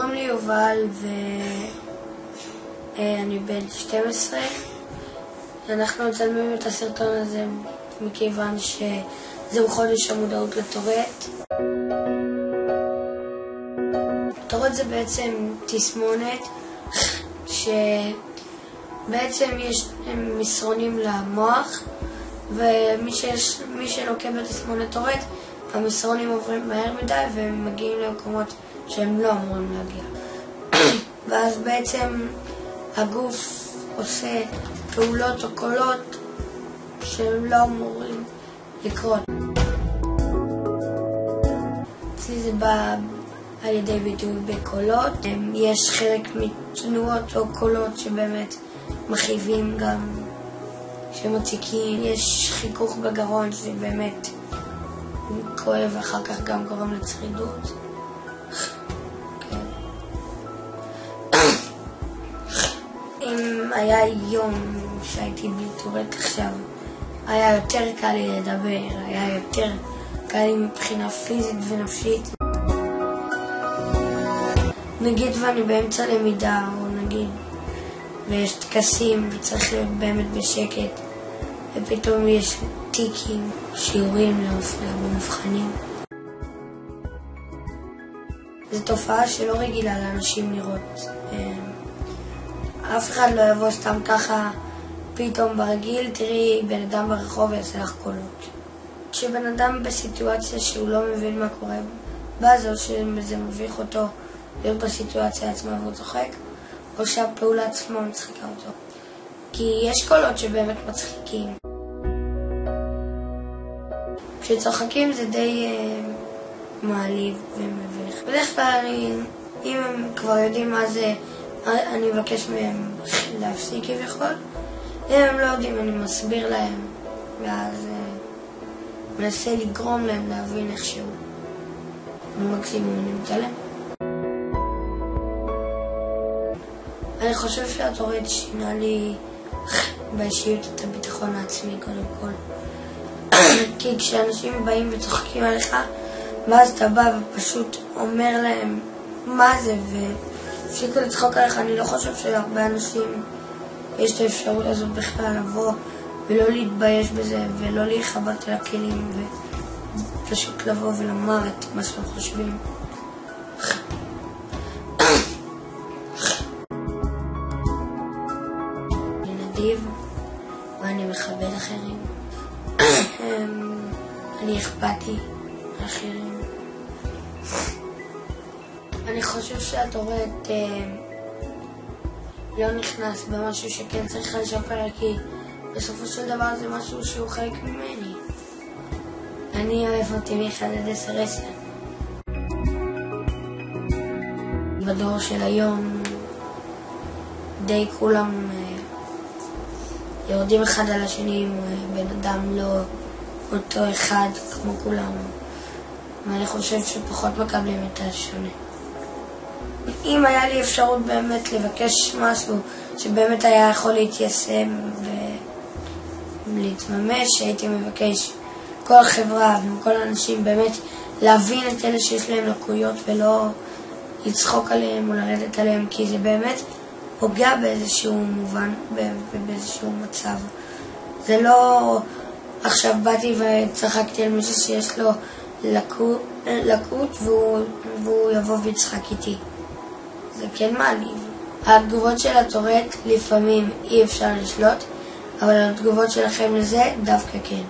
קוראים לי יובל ואני בן 12. אנחנו מצלמים את הסרטון הזה מכיוון שזהו חודש המודעות לטורט. טורט זה בעצם תסמונת שבעצם יש מסרונים למוח, ומי שלוקה בתסמונת טורט, המסרונים עוברים מהר מדי והם מגיעים למקומות שהם לא אמורים להגיע. ואז בעצם הגוף עושה פעולות או קולות שהם לא אמורים לקרות. אצלי זה בא על ידי ביטוי בקולות. יש חלק מתנועות או קולות שבאמת מכאיבים גם, שמציקים. יש חיכוך בגרון שבאמת כואב ואחר כך גם גורם לצרידות. אם היה יום שהייתי בלי טורט עכשיו, היה יותר קל לי לדבר, היה יותר קל לי מבחינה פיזית ונפשית. נגיד ואני באמצע למידה, או נגיד ויש טקסים וצריך להיות באמת בשקט, ופתאום יש טיקים, שיעורים במבחנים. זו תופעה שלא רגילה לאנשים לראות. אף אחד לא יבוא סתם ככה פתאום ברגיל, תראי בן אדם ברחוב ויעשה לך קולות. כשבן אדם בסיטואציה שהוא לא מבין מה קורה בה, או שזה מביך אותו להיות בסיטואציה עצמה והוא צוחק, או שהפעולה עצמה מצחיקה אותו. כי יש קולות שבאמת מצחיקים. כשצוחקים זה די מעליב ומביך. בדרך כלל אם הם כבר יודעים מה זה, אני מבקש מהם להפסיק כביכול. אם הם לא יודעים, אני מסביר להם, ואז מנסה לגרום להם להבין איכשהו. מקסימום אני מתעלם. אני חושב שהטורט שינה לי באישיות את הביטחון העצמי קודם כל. כי כשאנשים באים וצוחקים עליך, ואז אתה בא ופשוט אומר להם מה זה והפסיקו לצחוק עליך, אני לא חושב שלהרבה אנשים יש את האפשרות הזאת בכלל לבוא ולא להתבייש בזה ולא להיחבט על הכלים ופשוט לבוא ולומר את מה שהם חושבים. אני נדיב ואני מכבד אחרים. אני אכפתי לאחרים. אני חושב שהטורט לא נכנס במשהו שכן צריך לשפר, כי בסופו של דבר זה משהו שהוא חלק ממני. אני אוהב אותי מ1-10. בדור של היום די כולם יורדים אחד על השני, בן אדם לא אותו אחד כמו כולם, ואני חושב שפחות מקבלים את השונה. אם היה לי אפשרות באמת לבקש משהו שבאמת היה יכול להתיישם ולהתממש, הייתי מבקש כל החברה וכל האנשים באמת להבין את אלה שיש להם לקויות ולא לצחוק עליהם או לרדת עליהם, כי זה באמת פוגע באיזשהו מובן ובאיזשהו מצב. זה לא עכשיו באתי וצחקתי על מישהו שיש לו לקות והוא יבוא ויצחק איתי. זה כן מעליב. התגובות של הטורט לפעמים אי אפשר לשלוט, אבל התגובות שלכם לזה דווקא כן.